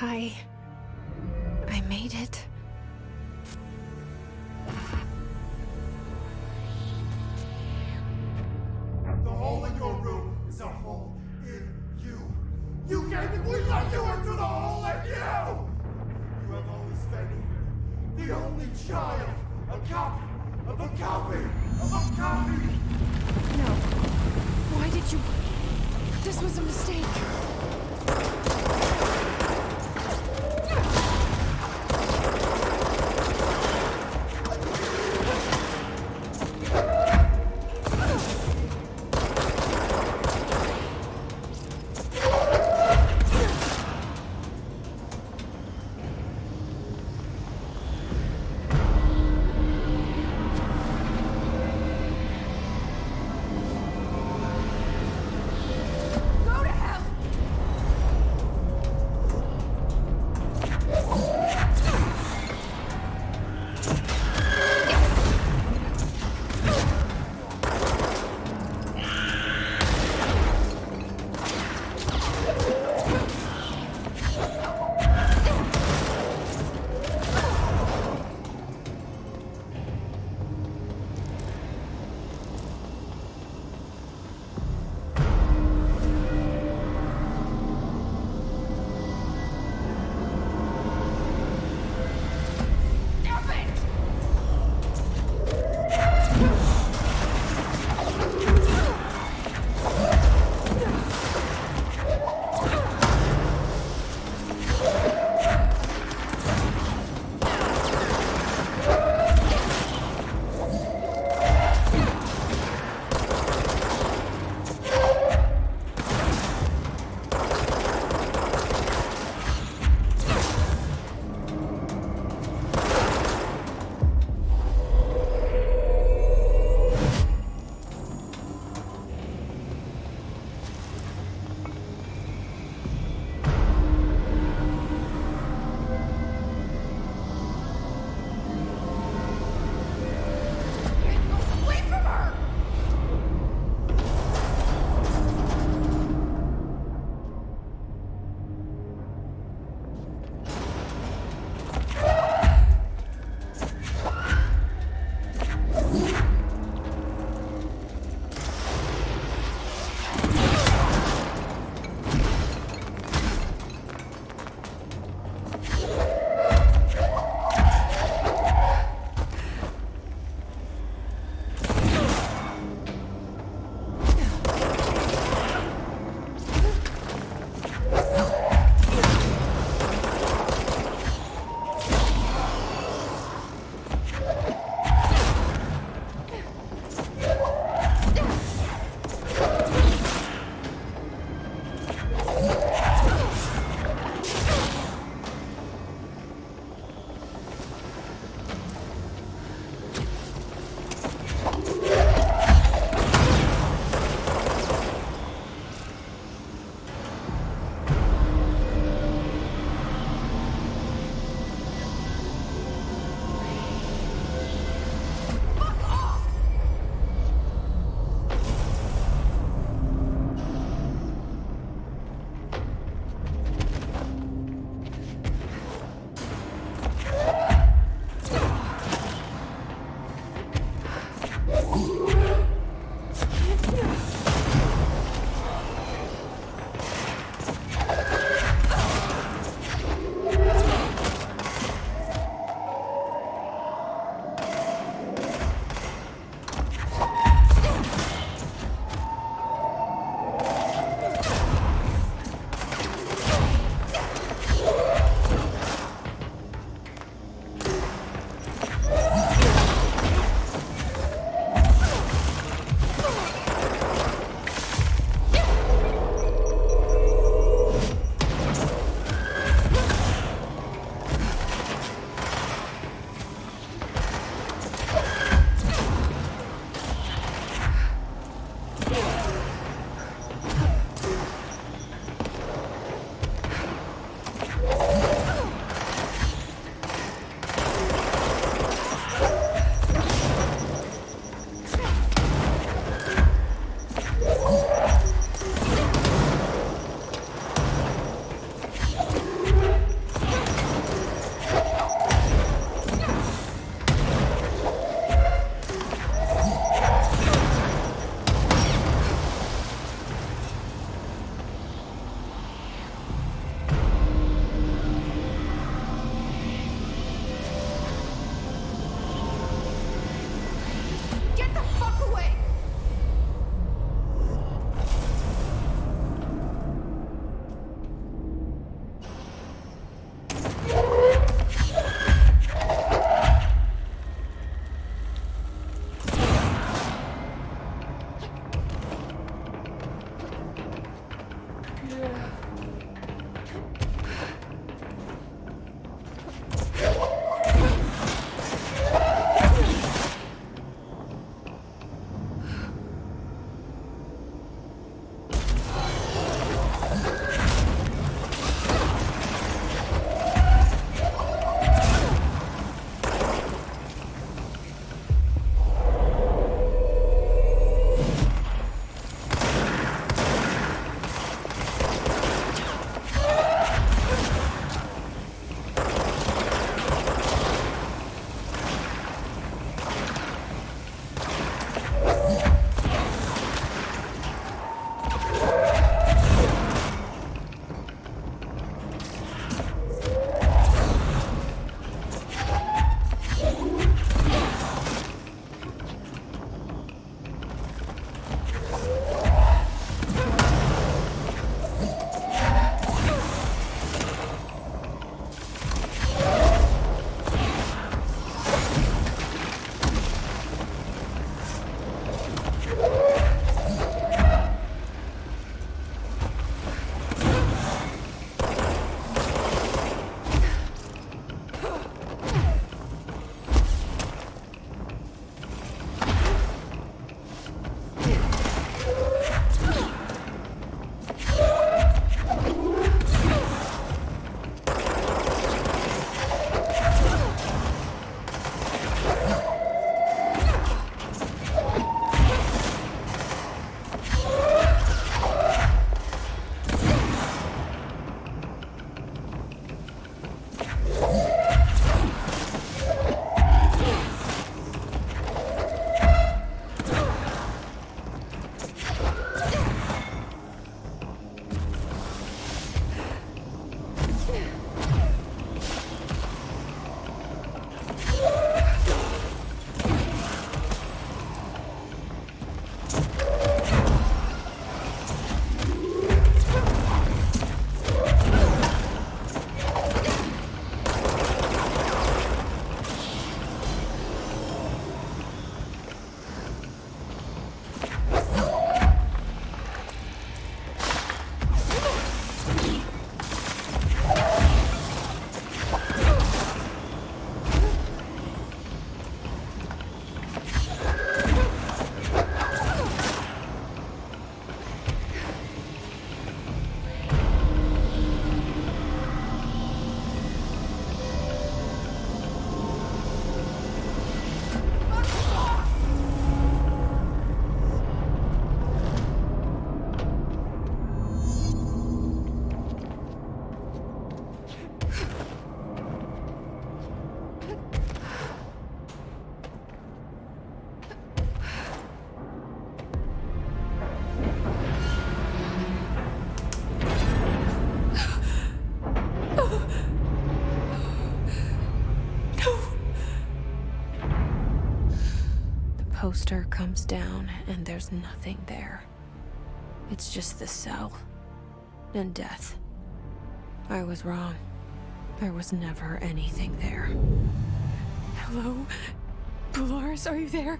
I made it. The hole in your room is a hole in you. You came and we let you into the hole in you! You have always been here. The only child. A copy of a copy of a copy! No. Why did you... This was a mistake. Poster comes down and there's nothing there. It's just the cell and death. I was wrong. There was never anything there. Hello? Polaris, are you there?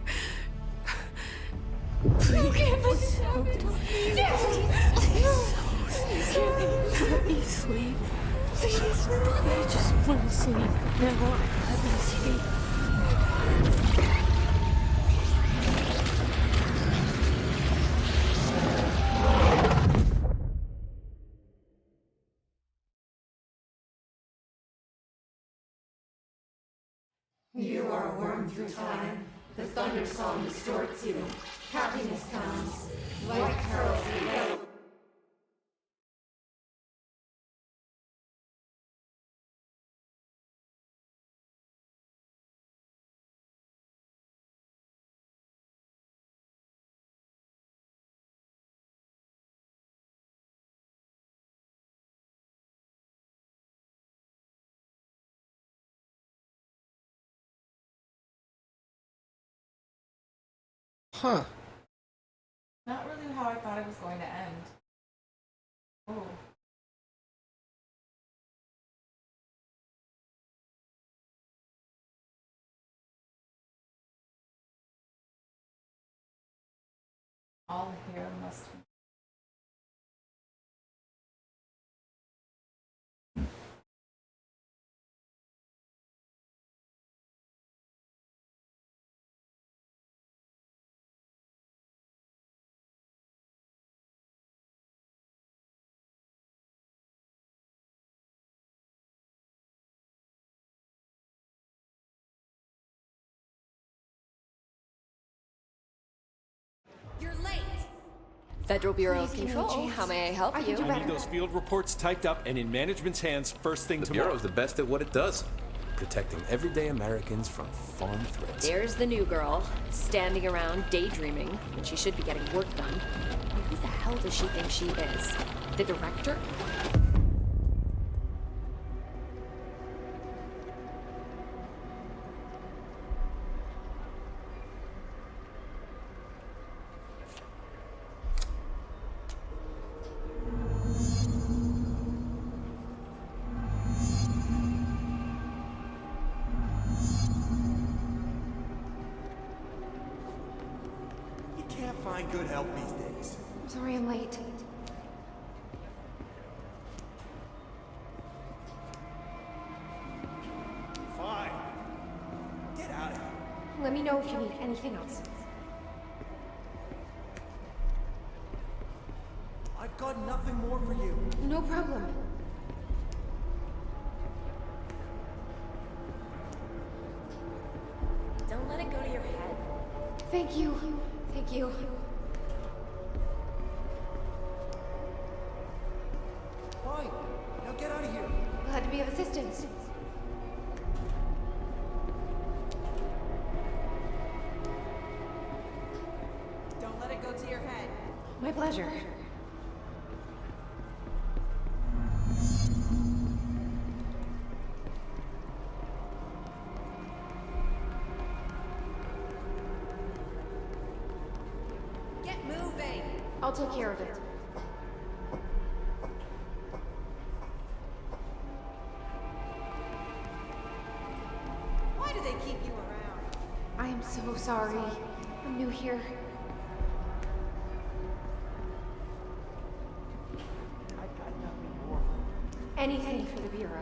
Please. Let me sleep. Please. I just want to sleep. Now, let me sleep. You are a worm through time. The thunder song distorts you. Happiness comes. Light carols reveal. Huh. Not really how I thought it was going to end. Oh. All here must be Federal Bureau of Please give me a Control, chance. how may I help I you? can do I better. need those field reports typed up and in management's hands first thing The tomorrow. Bureau's the best at what it does. Protecting everyday Americans from foreign threats. There's the new girl, standing around daydreaming when she should be getting work done. Who the hell does she think she is? The director? You can't find good help these days. I'm sorry I'm late. Fine. Get out of here. Let me know if you need anything else. I've got nothing more for you. No problem. Don't let it go to your head. Thank you. Thank you. Fine. Now get out of here. Glad to be of assistance. Don't let it go to your head. My pleasure. Get moving! I'll take care of it. Why do they keep you around? I am so sorry. I'm new here. I've got nothing more. Anything for the Bureau.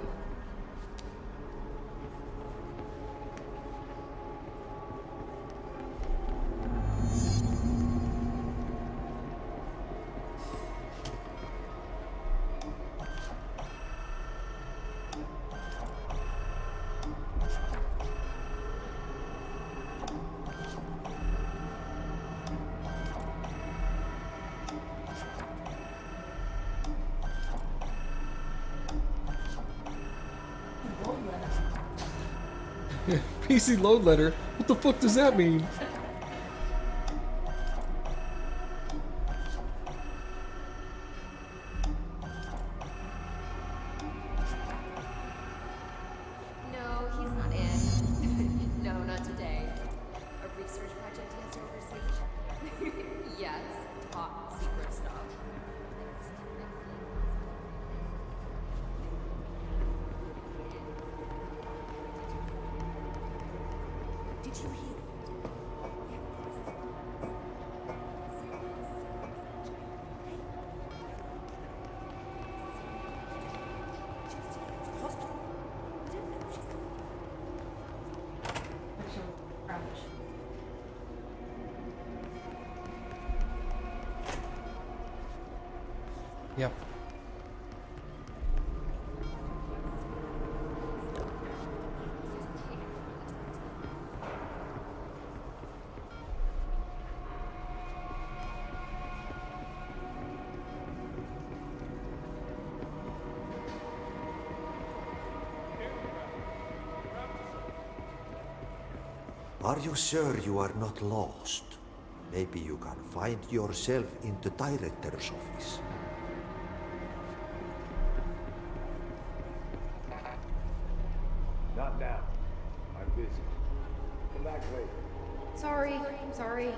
PC load letter? What the fuck does that mean? No, he's not in. No, not today. A research project he has to oversee. Yes, top secret stuff. Did you hear? Yep. Are you sure you are not lost? Maybe you can find yourself in the director's office. Not now. I'm busy. Come back later. Sorry. I'm sorry.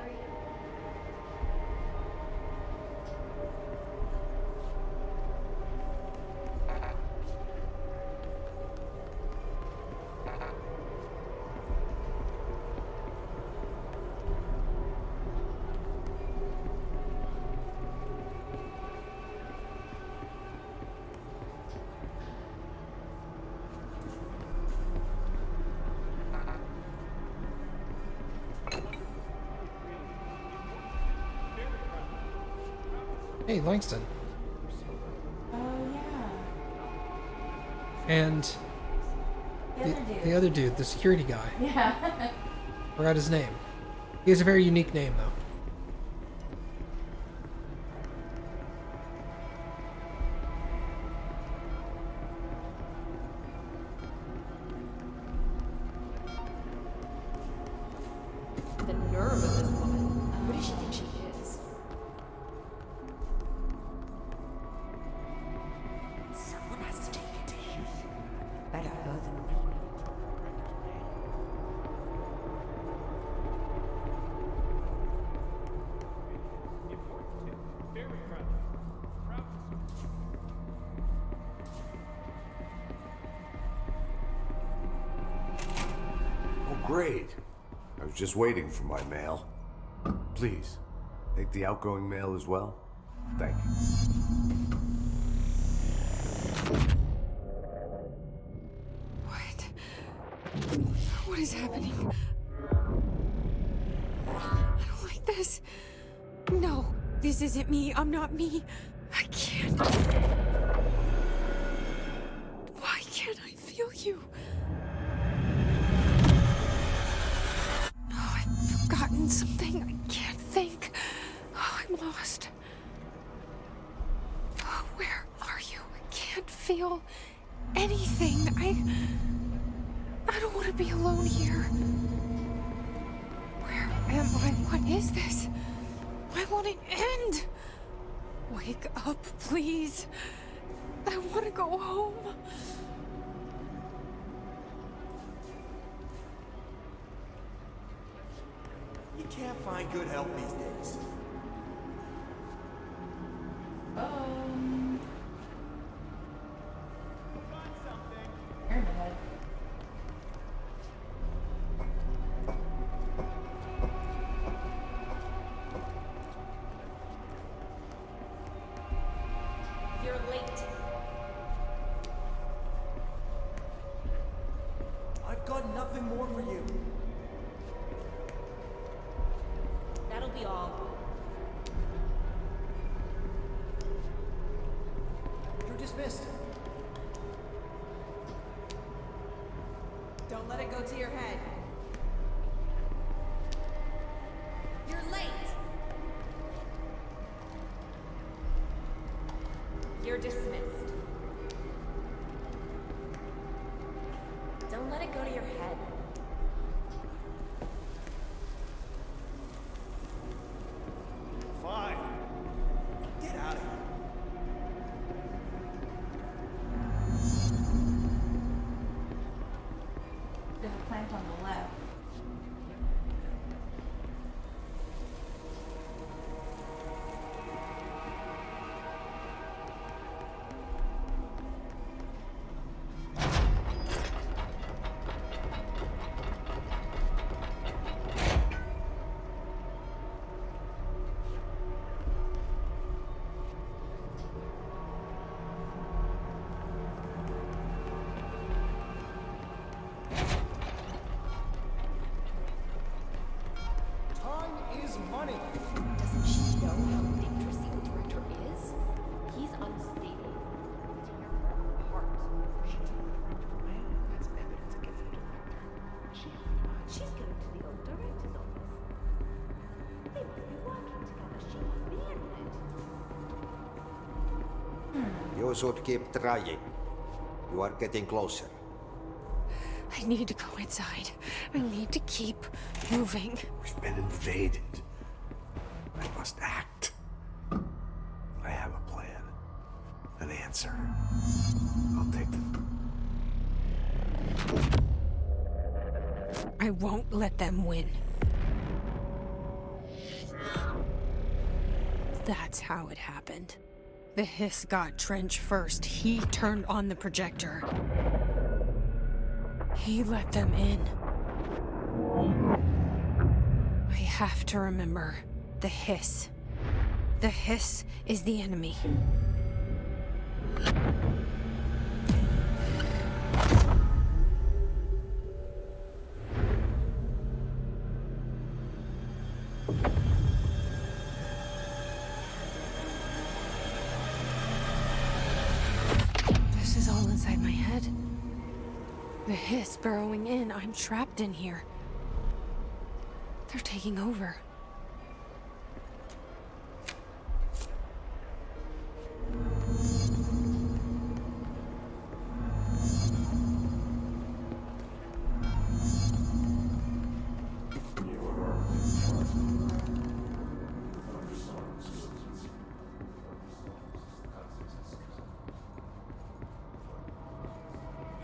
Hey, Langston. Oh, yeah. And the other dude, the security guy. Yeah. Forgot his name. He has a very unique name, though. Idaho than me. Oh, great. I was just waiting for my mail. Please, take the outgoing mail as well. Thank you. What is happening? I don't like this. No, this isn't me. I'm not me. I can't. Why can't I feel you? Oh, I've forgotten something. I can't think. Oh, I'm lost. Oh, where are you? I can't feel anything. I don't want to be alone here. Where am I? What is this? I want an end. Wake up, please. I want to go home. You can't find good help these days. Pyramid Head. You're late. I've got nothing more for you. That'll be all. You're dismissed. Don't let it go to your head. You're late. You're dismissed. Don't let it go to your head. Fine. Get out of here. There's a plant on the left. Time is money. Doesn't she know how dangerous the old director is? He's unstable. Tear her apart. She took the director away. That's evidence against the director. She's going to the old director's office. They must be working together. She must be in it. You should keep trying. You are getting closer. I need to go inside. I need to keep moving. We've been invaded. I must act. I have a plan. An answer. I'll take them. I won't let them win. That's how it happened. The hiss got Trench first. He turned on the projector. He let them in. I have to remember the hiss. The hiss is the enemy. This is all inside my head. The hiss burrowing in. I'm trapped in here. They're taking over.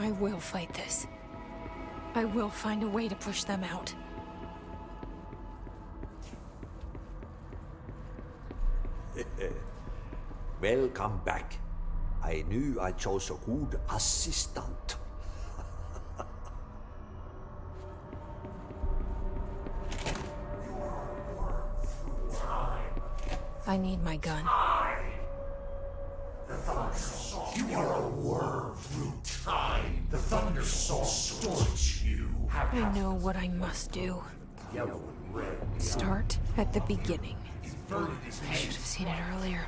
I I will fight this. I will find a way to push them out. Welcome back. I knew I chose a good assistant. I need my gun. You are a worm through time. The Thunder Soul distorts you. I know what I must do. Start at the beginning. I should have seen it earlier.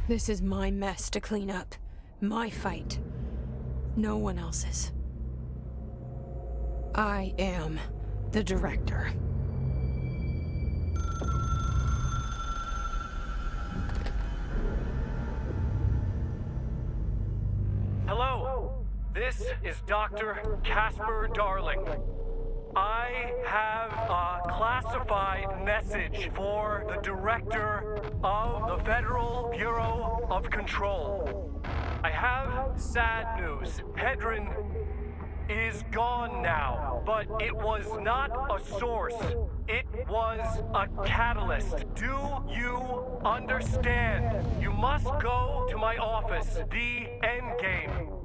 This is my mess to clean up. My fight. No one else's. I am the director. Hello, this is Dr. Casper Darling. I have a classified message for the director of the Federal Bureau of Control. I have sad news. Hedron is gone now, but it was not a source. It was a catalyst. Do you understand? You must go to my office, the Endgame.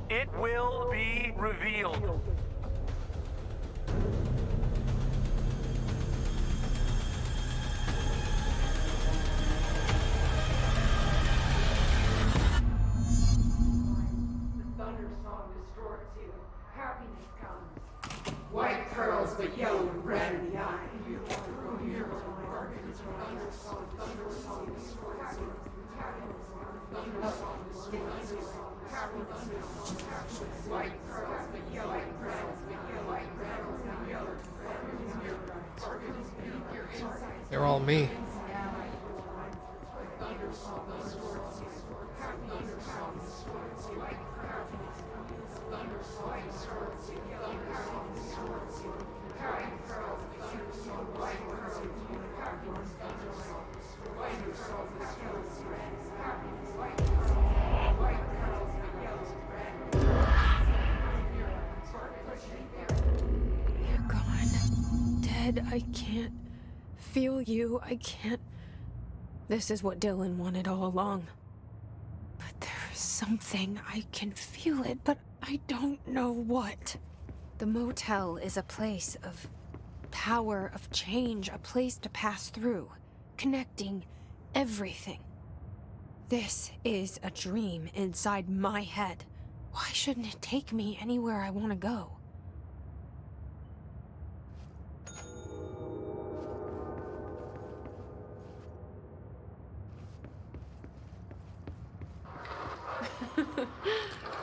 It will be revealed. White pearls, but yellow and red in the eye. They're all me. You're gone. Dead. I can't feel you. I can't. This is what Dylan wanted all along. But there's something. I can feel it, but I don't know what. The motel is a place of power, of change, a place to pass through, connecting everything. This is a dream inside my head. Why shouldn't it take me anywhere I want to go?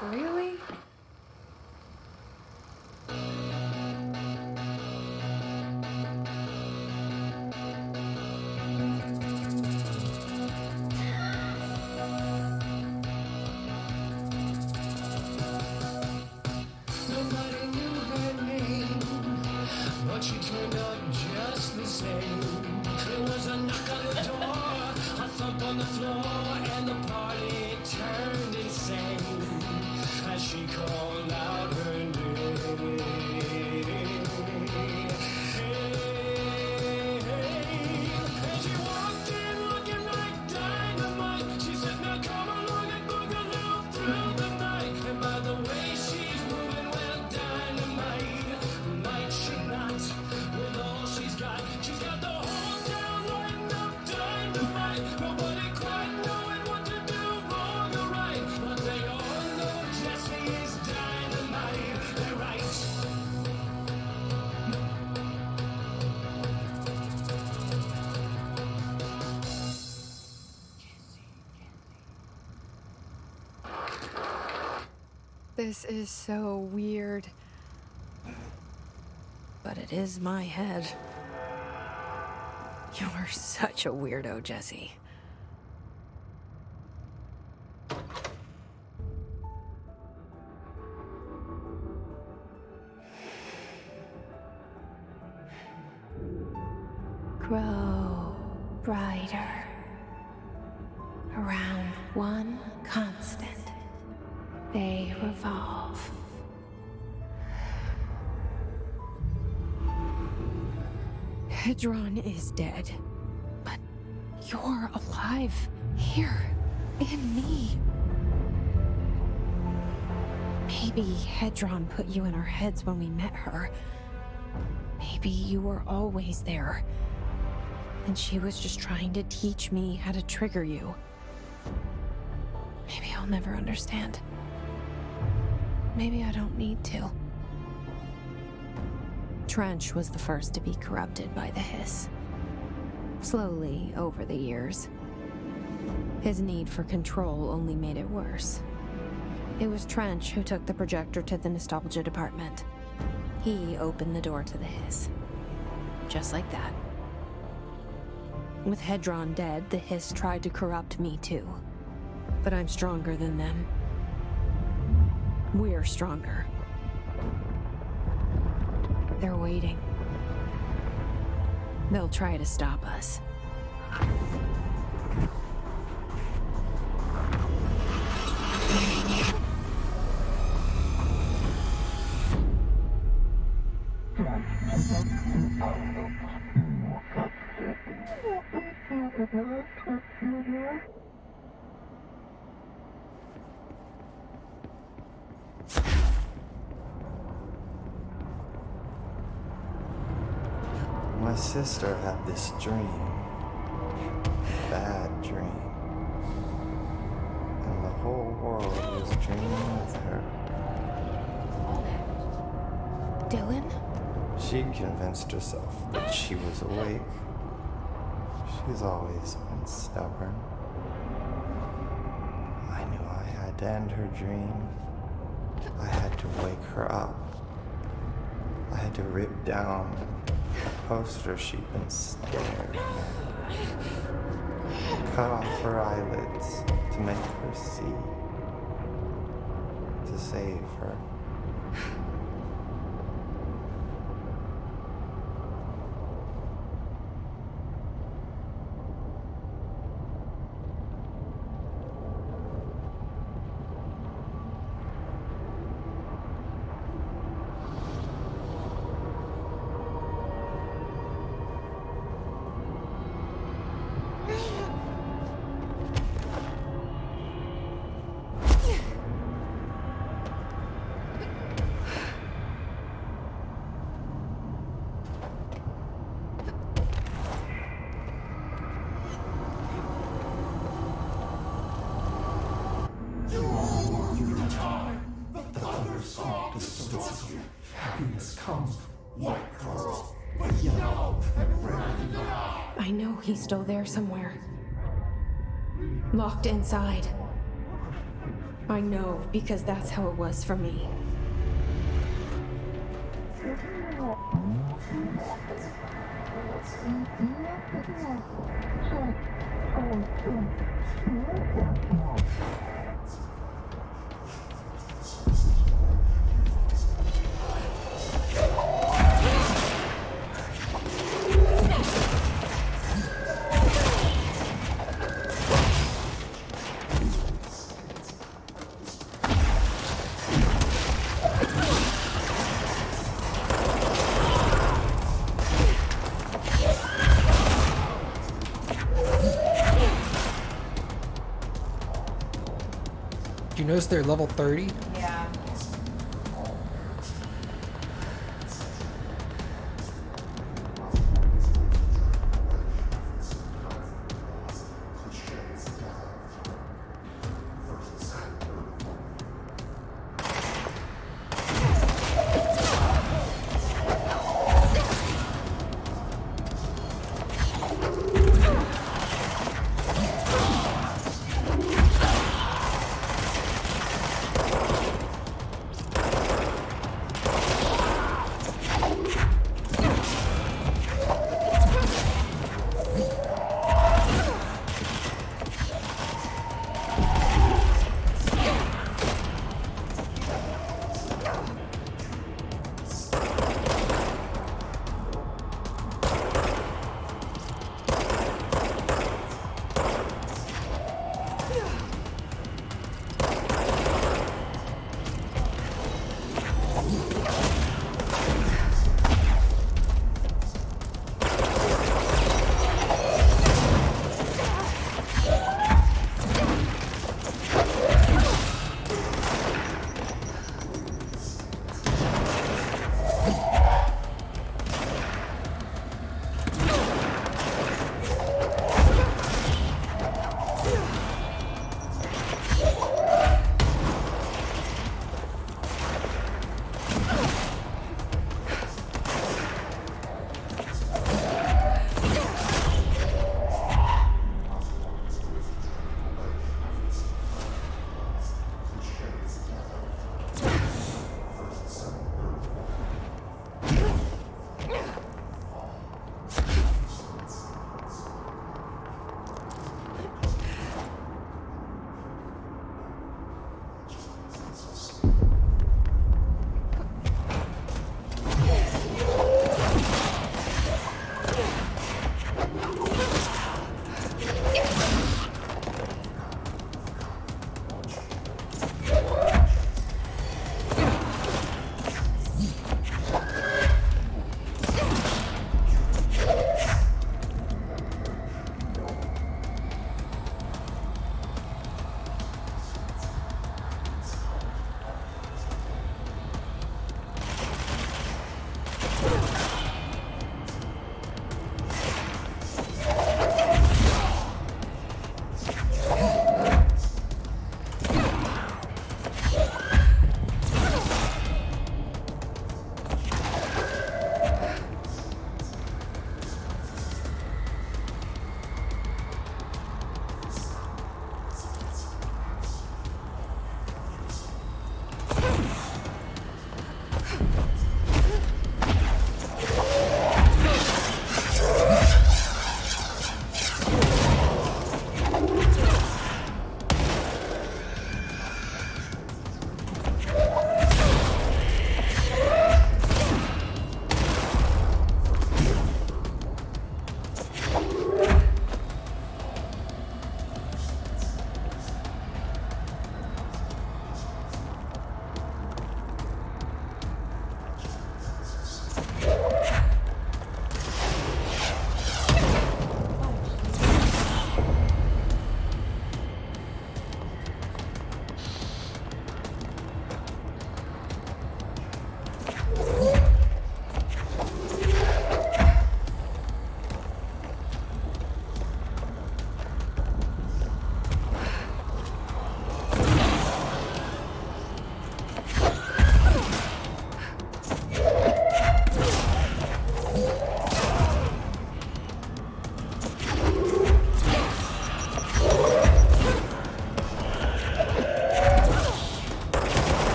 Really? Nobody knew her name, but she turned up just the same. There was a knock on the door, a thump on the floor, and the party turned insane as she called out her name. And she walked in looking like dynamite. She said, "Now come along and boogaloo through the night." And by the way she's moving, well, dynamite might she not? With all she's got the whole town lighting up dynamite. Nobody quite knowing what to do, wrong or right, but they all know Jesse is dynamite. They're right. This is so weird. But it is my head. You're such a weirdo, Jesse. Grow brighter around one constant. They revolve. Hedron is dead, but you're alive here in me. Maybe Hedron put you in our heads when we met her. Maybe you were always there, and she was just trying to teach me how to trigger you. Maybe I'll never understand. Maybe I don't need to. Trench was the first to be corrupted by the hiss. Slowly, over the years. His need for control only made it worse. It was Trench who took the projector to the nostalgia department. He opened the door to the hiss. Just like that. With Hedron dead, the hiss tried to corrupt me too. But I'm stronger than them. We're stronger. They're waiting. They'll try to stop us. My sister had this dream. Bad dream. And the whole world was dreaming with her. Dylan? She convinced herself that she was awake. She's always been stubborn. I knew I had to end her dream. I had to wake her up. I had to rip down the poster she'd been staring at. Cut off her eyelids to make her see. To save her. I know he's still there somewhere. Locked inside. I know, because that's how it was for me. Do you notice they're level 30? Yeah.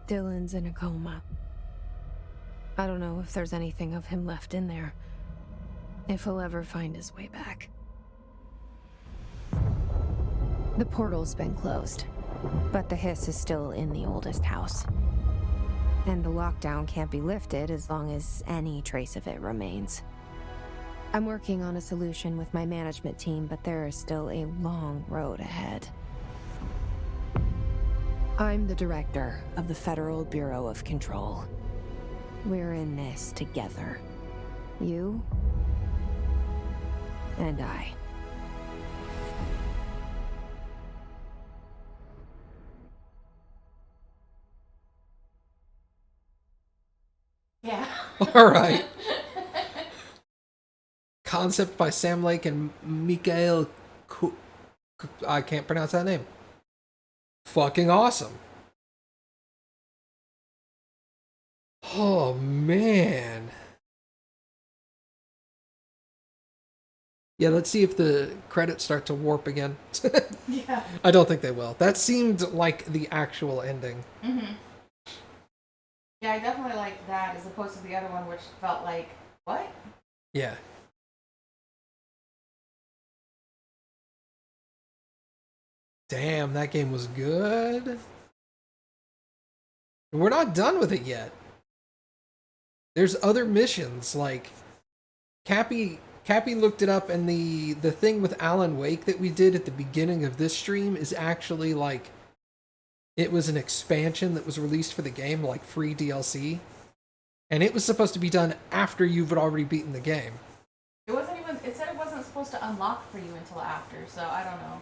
Dylan's in a coma. I don't know if there's anything of him left in there. If he'll ever find his way back. The portal's been closed, but the hiss is still in the oldest house. And the lockdown can't be lifted as long as any trace of it remains. I'm working on a solution with my management team, but there is still a long road ahead. I'm the director of the Federal Bureau of Control. We're in this together. You and I. Yeah. All right. Concept by Sam Lake and Mikhail I can't pronounce that name. Fucking awesome. Oh, man. Yeah, let's see if the credits start to warp again. Yeah. I don't think they will. That seemed like the actual ending. Mm-hmm. Yeah, I definitely liked that as opposed to the other one, which felt like, what? Yeah. Damn, that game was good. We're not done with it yet. There's other missions, like Cappy looked it up, and the thing with Alan Wake that we did at the beginning of this stream is actually like, it was an expansion that was released for the game, like free DLC. And it was supposed to be done after you've already beaten the game. It wasn't even, it said it wasn't supposed to unlock for you until after, so I don't know.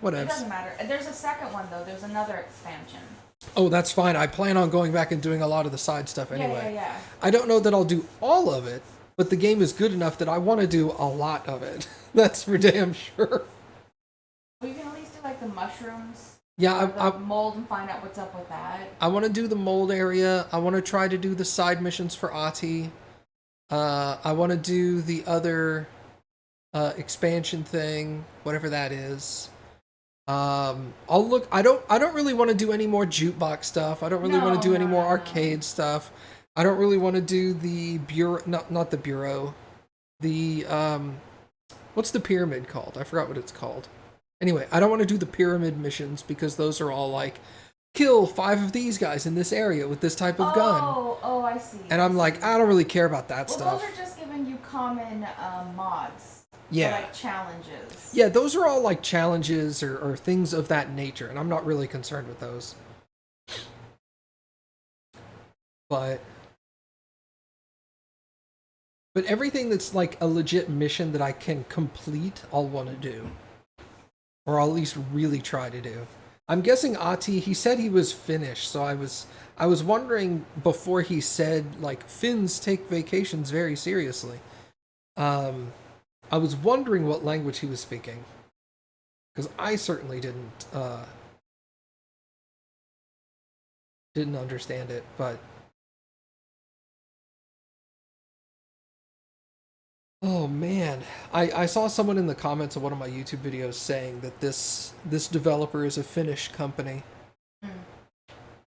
Whatever. It doesn't matter. There's a second one, though. There's another expansion. Oh, that's fine. I plan on going back and doing a lot of the side stuff anyway. Yeah. I don't know that I'll do all of it, but the game is good enough that I want to do a lot of it. That's for damn sure. Well, you can at least do, like, the mushrooms. Yeah, the mold and find out what's up with that. I want to do the mold area. I want to try to do the side missions for Ahti. I want to do the other expansion thing, whatever that is. I'll look. I don't really want to do any more jukebox stuff. I don't really want to do any more arcade stuff. I don't really want to do the bureau. Not the bureau. The what's the pyramid called? I forgot what it's called. Anyway, I don't want to do the pyramid missions because those are all like, kill 5 of these guys in this area with this type of gun. Oh, I see. And I'm like, I don't really care about that stuff. Those are just giving you common mods. Yeah. For, like, challenges. Yeah, those are all like challenges or things of that nature, and I'm not really concerned with those. But everything that's like a legit mission that I can complete, I'll want to do. Or I'll at least really try to do. I'm guessing Ahti, he said he was Finnish, so I was wondering before he said, like, Finns take vacations very seriously. I was wondering what language he was speaking. Because I certainly didn't understand it, but... Oh man, I saw someone in the comments of one of my YouTube videos saying that this developer is a Finnish company.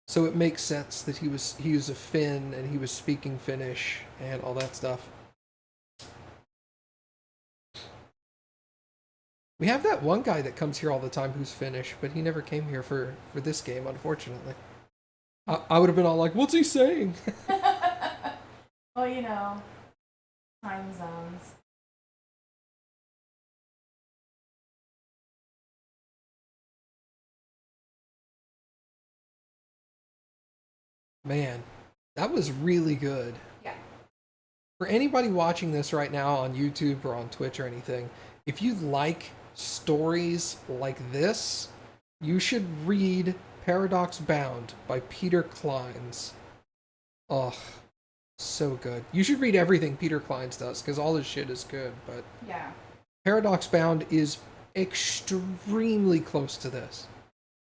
So it makes sense that he was a Finn and he was speaking Finnish and all that stuff. We have that one guy that comes here all the time who's Finnish, but he never came here for this game, unfortunately. I would have been all like, what's he saying? Well, you know, time zones. Man, that was really good. Yeah. For anybody watching this right now on YouTube or on Twitch or anything, if you like stories like this, you should read Paradox Bound by Peter Clines. Oh, so good. You should read everything Peter Clines does, because all his shit is good, but... Yeah. Paradox Bound is extremely close to this.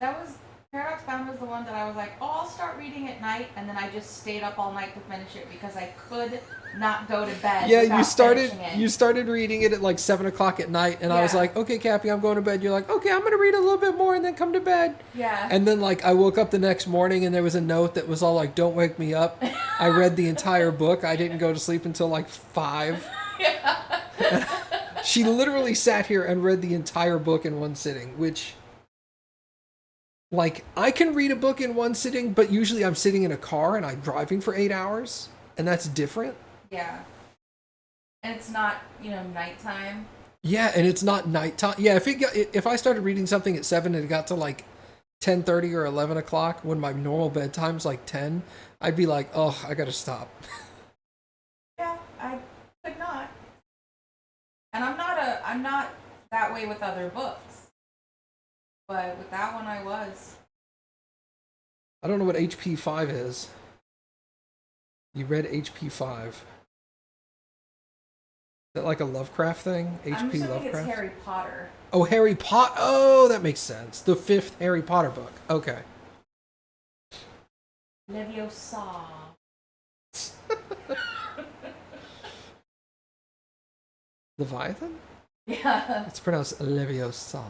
Paradox Bound was the one that I was like, oh, I'll start reading at night, and then I just stayed up all night to finish it because I could not go to bed. Yeah, without finishing it. you started reading it at like 7 o'clock at night, and I was Yeah. like, okay, Cappy, I'm going to bed. You're like, okay, I'm gonna read a little bit more and then come to bed. Yeah. And then like I woke up the next morning and there was a note that was all like, don't wake me up. I read the entire book. I didn't go to sleep until like 5. She literally sat here and read the entire book in one sitting, which, like, I can read a book in one sitting, but usually I'm sitting in a car and I'm driving for 8 hours, and that's different. Yeah. And it's not, nighttime. Yeah, and it's not nighttime. Yeah, if I started reading something at 7 and it got to like 10:30 or 11 o'clock when my normal bedtime's like 10, I'd be like, oh, I gotta stop. Yeah, I could not. And I'm not that way with other books. But with that one I was. I don't know what HP 5 is. You read HP 5. Is that like a Lovecraft thing? HP I'm assuming Lovecraft? it's Harry Potter. Oh, Harry Potter. Oh, that makes sense. The 5th Harry Potter book. Okay. Leviosa. Leviathan? Yeah. It's pronounced Leviosa.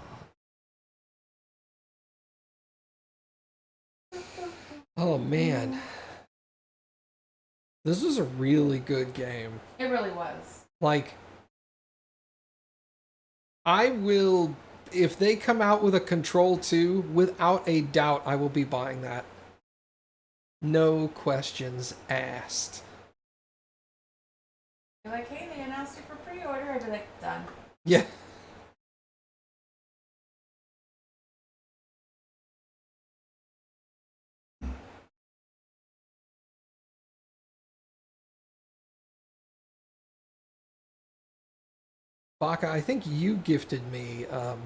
Oh, man. This was a really good game. It really was. Like, I will, if they come out with a Control 2, without a doubt, I will be buying that. No questions asked. You're like, hey, they announced it for pre-order. I'd be like, done. Yeah. Baka, I think you gifted me Alan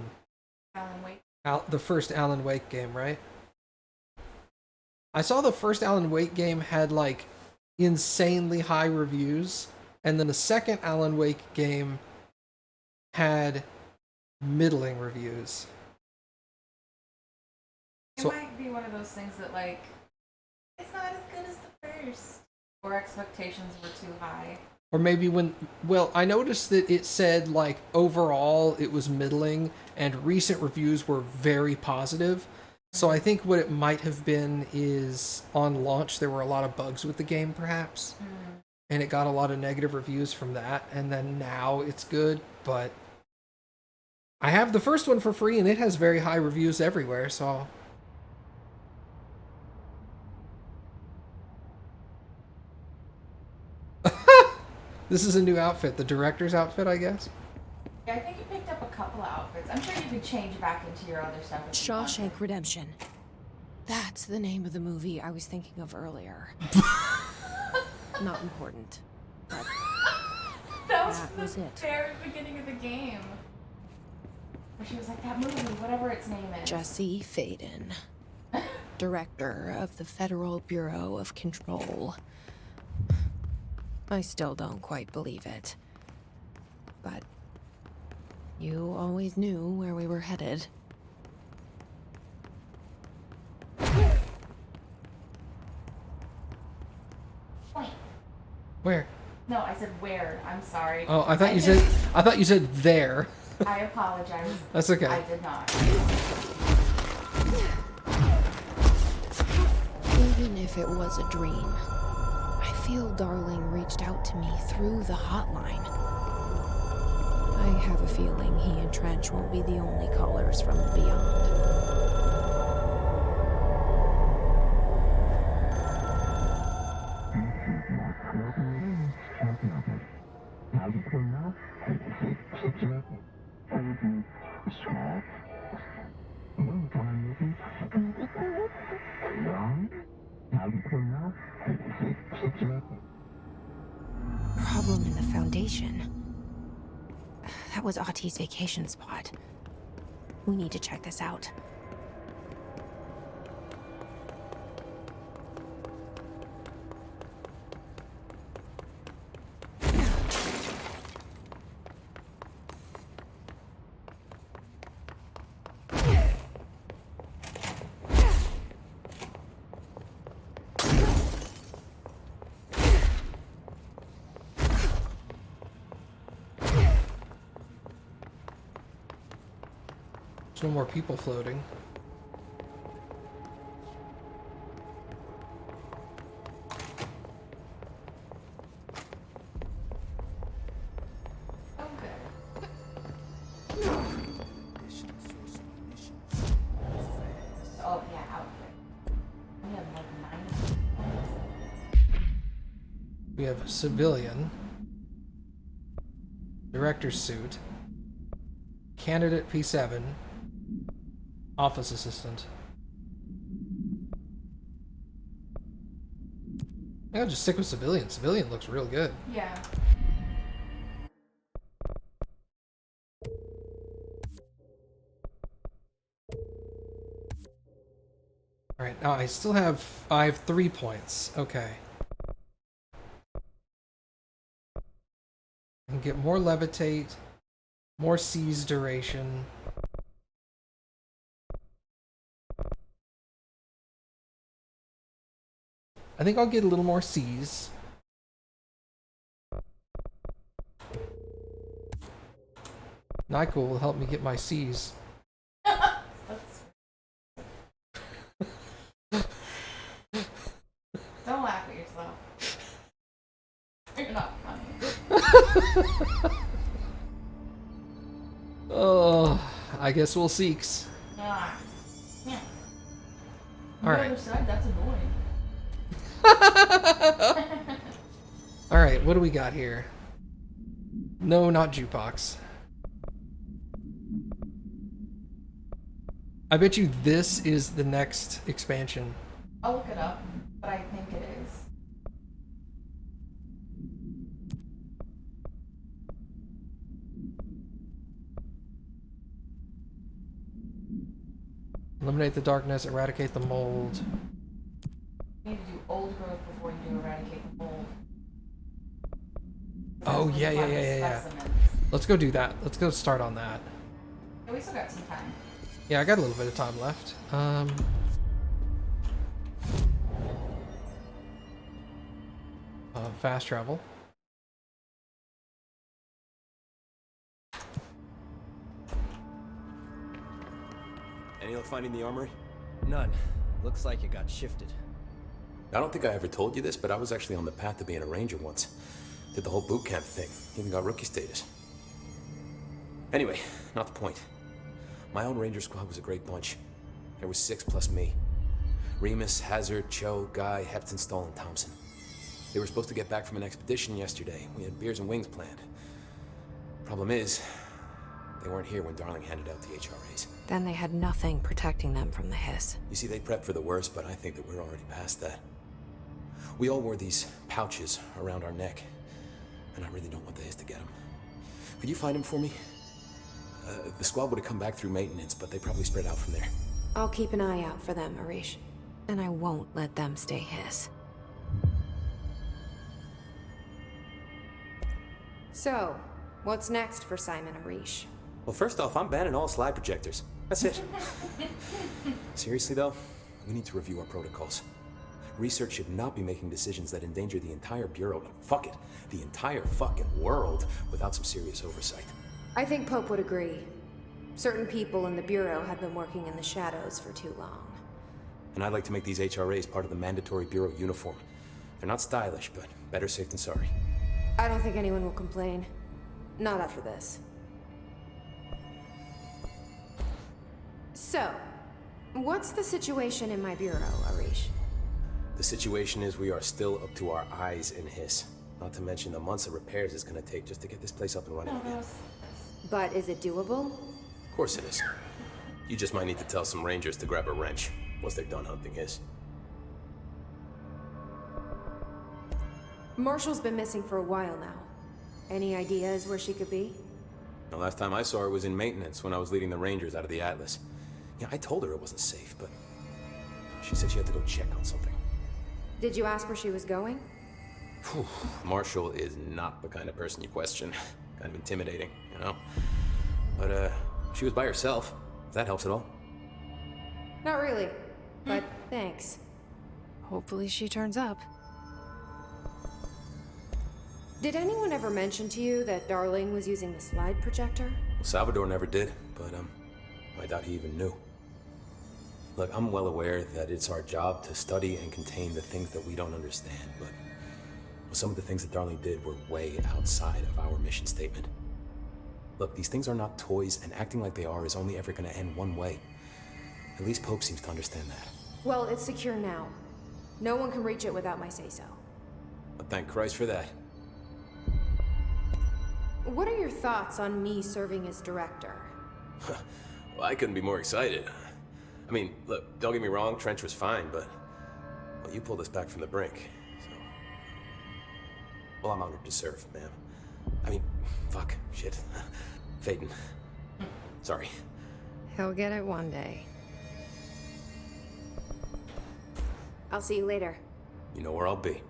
Wake. the first Alan Wake game, right? I saw the first Alan Wake game had like insanely high reviews, and then the second Alan Wake game had middling reviews. It So might be one of those things that, like, it's not as good as the first. Or expectations were too high. or maybe well, I noticed that it said like overall it was middling and recent reviews were very positive. So I think what it might have been is on launch there were a lot of bugs with the game perhaps. And it got a lot of negative reviews from that, and then now it's good, but I have the first one for free and it has very high reviews everywhere, so this is a new outfit, the director's outfit, I guess. Yeah, I think you picked up a couple of outfits. I'm sure you could change back into your other stuff. if you wanted. Shawshank Redemption. That's the name of the movie I was thinking of earlier. Not important. But That that was the it. very beginning of the game. Where she was like, that movie, whatever its name is. Jesse Faden, director of the Federal Bureau of Control. I still don't quite believe it. But you always knew where we were headed. Point. Where? No, I said where. I'm sorry. Oh, I thought you said there. I apologize. That's okay. I did not. Even if it was a dream, I feel Darling reached out to me through the hotline. I have a feeling he and Trench won't be the only callers from the beyond. Problem in the Foundation. That was Auti's vacation spot. We need to check this out. There's no more people floating. Oh yeah, outfit. We have like 9. We have civilian, director's suit, candidate P7, office assistant. I'll just stick with civilian. Civilian looks real good. Yeah. Alright, now I have 3 points. Okay. I can get more levitate, more seize duration. I think I'll get a little more seize. Nyquil will help me get my seize. Don't laugh at yourself. You're not funny. Oh, I guess we'll seeks. Ah. Yeah. All right. The other side, that's annoying. All right, what do we got here? No, not jukebox. I bet you this is the next expansion. I'll look it up, but I think it is. Eliminate the darkness, eradicate the mold. You need to do old growth before you do eradicate the mold. Oh, yeah. Let's go do that. Let's go start on that. Yeah, we still got some time. Yeah, I got a little bit of time left. Fast travel. Any luck finding the armory? None. Looks like it got shifted. I don't think I ever told you this, but I was actually on the path to being a ranger once. Did the whole boot camp thing. Even got rookie status. Anyway, not the point. My own ranger squad was a great bunch. There was 6 plus me. Remus, Hazard, Cho, Guy, Hepton, Stoll, and Thompson. They were supposed to get back from an expedition yesterday. We had beers and wings planned. Problem is, they weren't here when Darling handed out the HRAs. Then they had nothing protecting them from the hiss. You see, they prepped for the worst, but I think that we're already past that. We all wore these pouches around our neck, and I really don't want the hiss to get them. Could you find them for me? The squad would have come back through maintenance, but they probably spread out from there. I'll keep an eye out for them, Arish. And I won't let them stay hiss. So, what's next for Simon Arish? Well, first off, I'm banning all slide projectors. That's it. Seriously, though, we need to review our protocols. Research should not be making decisions that endanger the entire Bureau, fuck it, the entire fucking world, without some serious oversight. I think Pope would agree. Certain people in the Bureau have been working in the shadows for too long. And I'd like to make these HRAs part of the mandatory Bureau uniform. They're not stylish, but better safe than sorry. I don't think anyone will complain. Not after this. So, what's the situation in my Bureau, Arish? The situation is we are still up to our eyes in hiss. Not to mention the months of repairs it's gonna take just to get this place up and running again. But is it doable? Of course it is. You just might need to tell some rangers to grab a wrench once they're done hunting hiss. Marshall's been missing for a while now. Any ideas where she could be? The last time I saw her was in maintenance when I was leading the rangers out of the Atlas. Yeah, I told her it wasn't safe, but she said she had to go check on something. Did you ask where she was going? Whew. Marshall is not the kind of person you question. Kind of intimidating, you know? But, she was by herself, if that helps at all. Not really, but thanks. Hopefully she turns up. Did anyone ever mention to you that Darling was using the slide projector? Well, Salvador never did, but, I doubt he even knew. Look, I'm well aware that it's our job to study and contain the things that we don't understand, but some of the things that Darling did were way outside of our mission statement. Look, these things are not toys, and acting like they are is only ever going to end one way. At least Pope seems to understand that. Well, it's secure now. No one can reach it without my say-so. But thank Christ for that. What are your thoughts on me serving as director? Well, I couldn't be more excited. I mean, look, don't get me wrong, Trench was fine, but well, you pulled us back from the brink, so... Well, I'm honored to serve, ma'am. I mean, fuck, shit. Phaeton. Sorry. He'll get it one day. I'll see you later. You know where I'll be.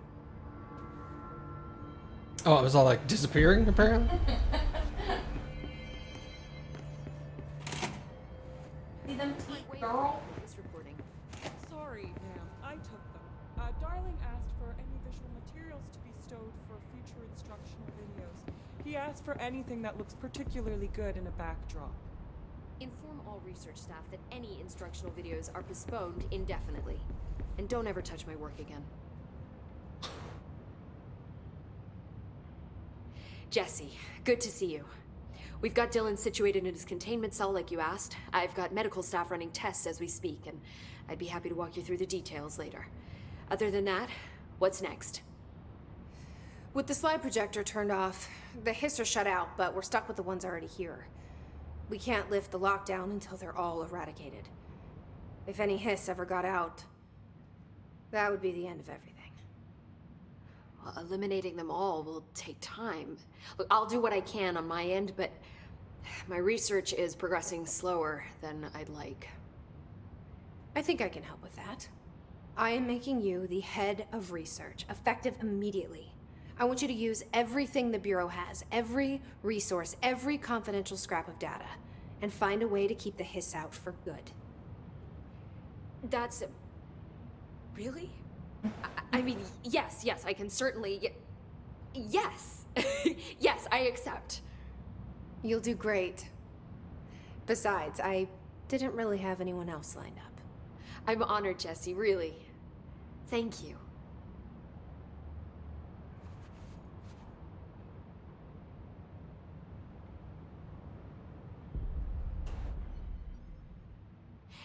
Oh, it was all like disappearing, apparently? See them teeth, girl? Sorry, ma'am. I took them. Darling asked for any visual materials to be stowed for future instructional videos. He asked for anything that looks particularly good in a backdrop. Inform all research staff that any instructional videos are postponed indefinitely. And don't ever touch my work again. Jesse, good to see you. We've got Dylan situated in his containment cell like you asked. I've got medical staff running tests as we speak, and I'd be happy to walk you through the details later. Other than that, what's next? With the slide projector turned off, the hiss are shut out, but we're stuck with the ones already here. We can't lift the lockdown until they're all eradicated. If any hiss ever got out, that would be the end of everything. Well, eliminating them all will take time. Look, I'll do what I can on my end, but my research is progressing slower than I'd like. I think I can help with that. I am making you the head of research, effective immediately. I want you to use everything the Bureau has, every resource, every confidential scrap of data, and find a way to keep the hiss out for good. That's... Really? I mean, yes, I can certainly... Yes! Yes, I accept. You'll do great. Besides, I didn't really have anyone else lined up. I'm honored, Jesse, really. Thank you.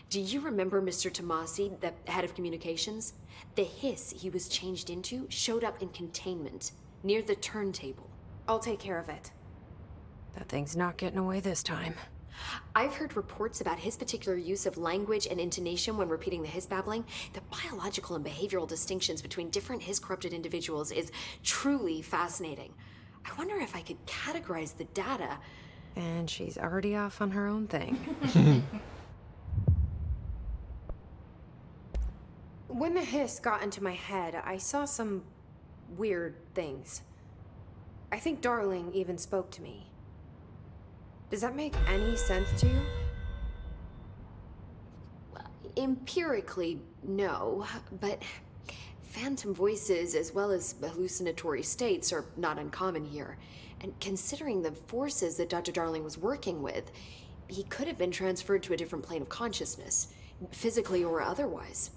Do you remember Mr. Tomasi, the head of communications? The hiss he was changed into showed up in containment, near the turntable. I'll take care of it. That thing's not getting away this time. I've heard reports about his particular use of language and intonation when repeating the hiss babbling. The biological and behavioral distinctions between different hiss-corrupted individuals is truly fascinating. I wonder if I could categorize the data. And she's already off on her own thing. When the hiss got into my head, I saw some weird things. I think Darling even spoke to me. Does that make any sense to you? Empirically, no, but phantom voices as well as hallucinatory states are not uncommon here. And considering the forces that Dr. Darling was working with, he could have been transferred to a different plane of consciousness, physically or otherwise.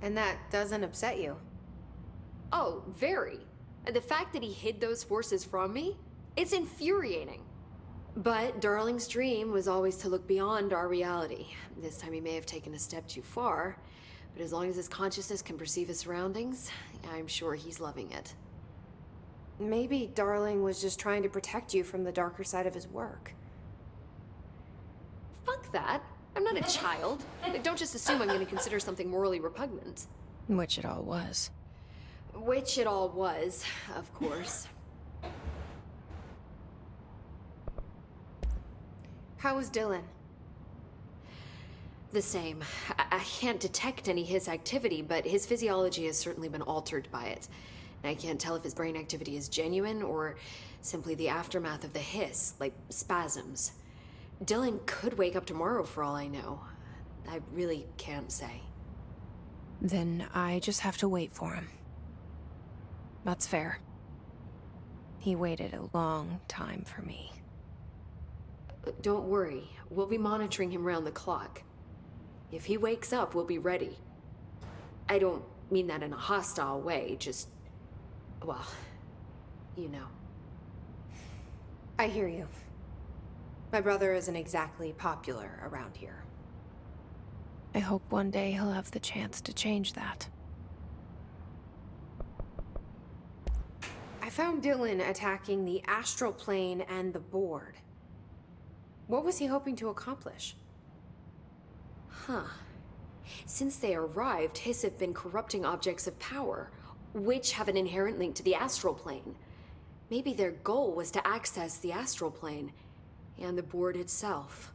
And that doesn't upset you? Oh, very. The fact that he hid those forces from me, it's infuriating. But Darling's dream was always to look beyond our reality. This time he may have taken a step too far, but as long as his consciousness can perceive his surroundings, I'm sure he's loving it. Maybe Darling was just trying to protect you from the darker side of his work. Fuck that. I'm not a child. Don't just assume I'm going to consider something morally repugnant. Which it all was. Which it all was, of course. How was Dylan? The same. I can't detect any his activity, but his physiology has certainly been altered by it. And I can't tell if his brain activity is genuine or simply the aftermath of the hiss, like spasms. Dylan could wake up tomorrow for all I know. I really can't say. Then I just have to wait for him. That's fair. He waited a long time for me. Don't worry. We'll be monitoring him round the clock. If he wakes up, we'll be ready. I don't mean that in a hostile way, just... well, you know. I hear you. My brother isn't exactly popular around here. I hope one day he'll have the chance to change that. I found Dylan attacking the astral plane and the board. What was he hoping to accomplish? Huh. Since they arrived, Hiss have been corrupting objects of power, which have an inherent link to the astral plane. Maybe their goal was to access the astral plane and the board itself.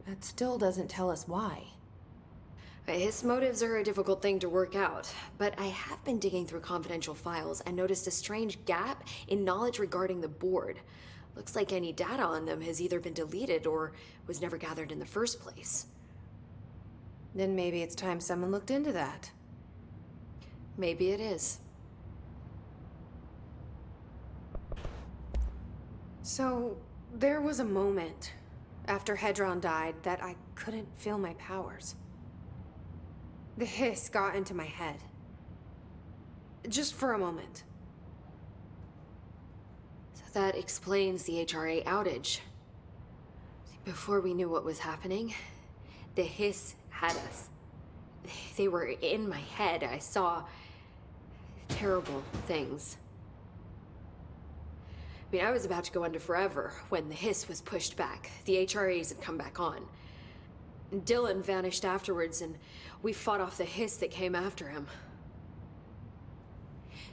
That still doesn't tell us why. His motives are a difficult thing to work out, but I have been digging through confidential files and noticed a strange gap in knowledge regarding the board. Looks like any data on them has either been deleted or was never gathered in the first place. Then maybe it's time someone looked into that. Maybe it is. So, there was a moment after Hedron died that I couldn't feel my powers. The hiss got into my head. Just for a moment. So that explains the HRA outage. Before we knew what was happening, the hiss had us. They were in my head. I saw terrible things. I mean, I was about to go under forever when the hiss was pushed back. The HRAs had come back on. Dylan vanished afterwards, and we fought off the hiss that came after him.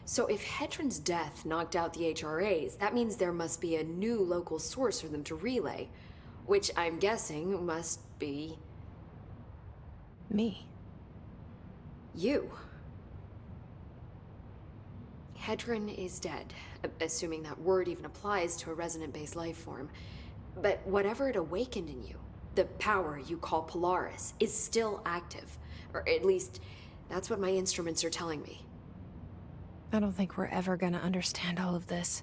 So if Hedron's death knocked out the HRAs, that means there must be a new local source for them to relay, which I'm guessing must be... me. You. Hedron is dead, assuming that word even applies to a resonant-based life form. But whatever it awakened in you, the power you call Polaris, is still active. Or at least, that's what my instruments are telling me. I don't think we're ever gonna understand all of this.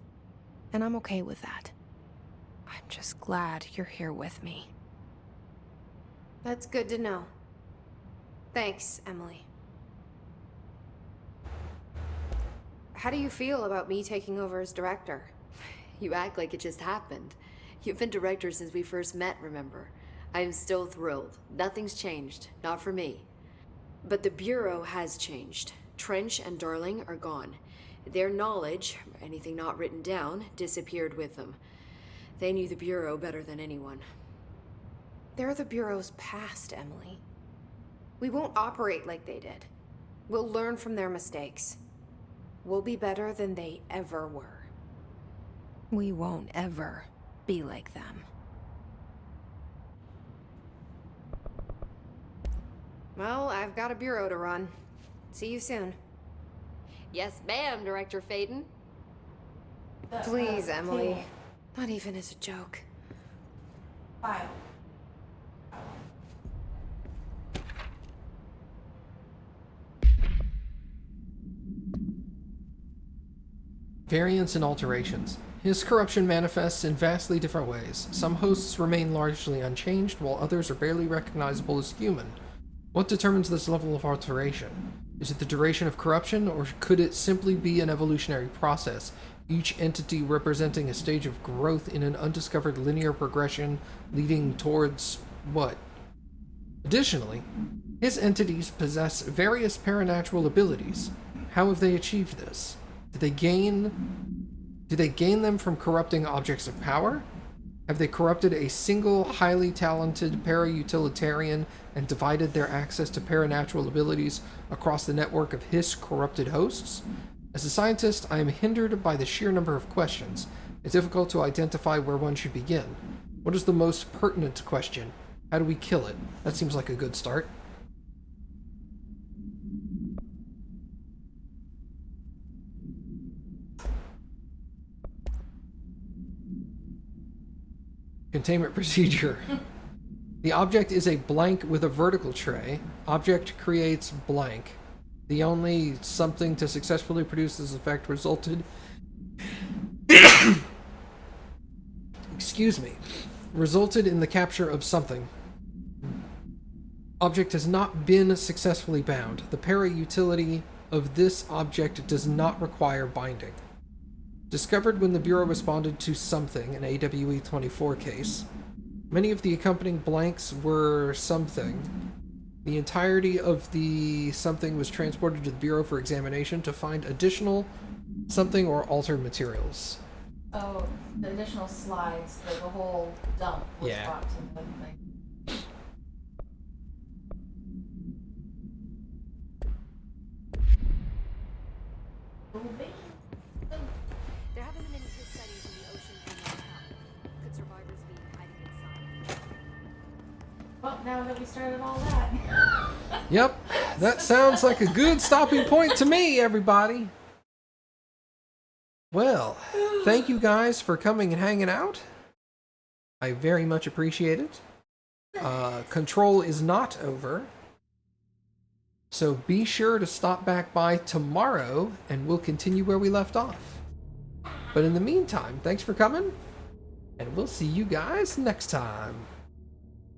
And I'm okay with that. I'm just glad you're here with me. That's good to know. Thanks, Emily. How do you feel about me taking over as director? You act like it just happened. You've been director since we first met, remember? I am still thrilled. Nothing's changed. Not for me. But the Bureau has changed. Trench and Darling are gone. Their knowledge, anything not written down, disappeared with them. They knew the Bureau better than anyone. They're the Bureau's past, Emily. We won't operate like they did. We'll learn from their mistakes. We'll be better than they ever were. We won't ever be like them. Well, I've got a bureau to run. See you soon. Yes, ma'am, Director Faden. Please, Emily. Not even as a joke. File. Variants and alterations. His corruption manifests in vastly different ways. Some hosts remain largely unchanged, while others are barely recognizable as human. What determines this level of alteration? Is it the duration of corruption, or could it simply be an evolutionary process, each entity representing a stage of growth in an undiscovered linear progression leading towards what? Additionally, his entities possess various paranatural abilities. How have they achieved this? Do they gain them from corrupting objects of power? Have they corrupted a single highly talented para-utilitarian and divided their access to paranatural abilities across the network of his corrupted hosts? As a scientist, I am hindered by the sheer number of questions. It's difficult to identify where one should begin. What is the most pertinent question? How do we kill it? That seems like a good start. Containment procedure. The object is a blank with a vertical tray. Object creates blank. The only something to successfully produce this effect resulted excuse me, resulted in the capture of something. Object has not been successfully bound. The para-utility of this object does not require binding. Discovered when the Bureau responded to something, an AWE 24 case. Many of the accompanying blanks were something. The entirety of the something was transported to the Bureau for examination to find additional something or altered materials. Oh, the additional slides, the whole dump was Yeah. brought to the thing. There haven't been any his studies in the ocean and hotel. Could survivors be hiding inside? Well, now that we started all that. Yep, that sounds like a good stopping point to me, everybody. Well, thank you guys for coming and hanging out. I very much appreciate it. Control is not over. So be sure to stop back by tomorrow and we'll continue where we left off. But in the meantime, thanks for coming, and we'll see you guys next time.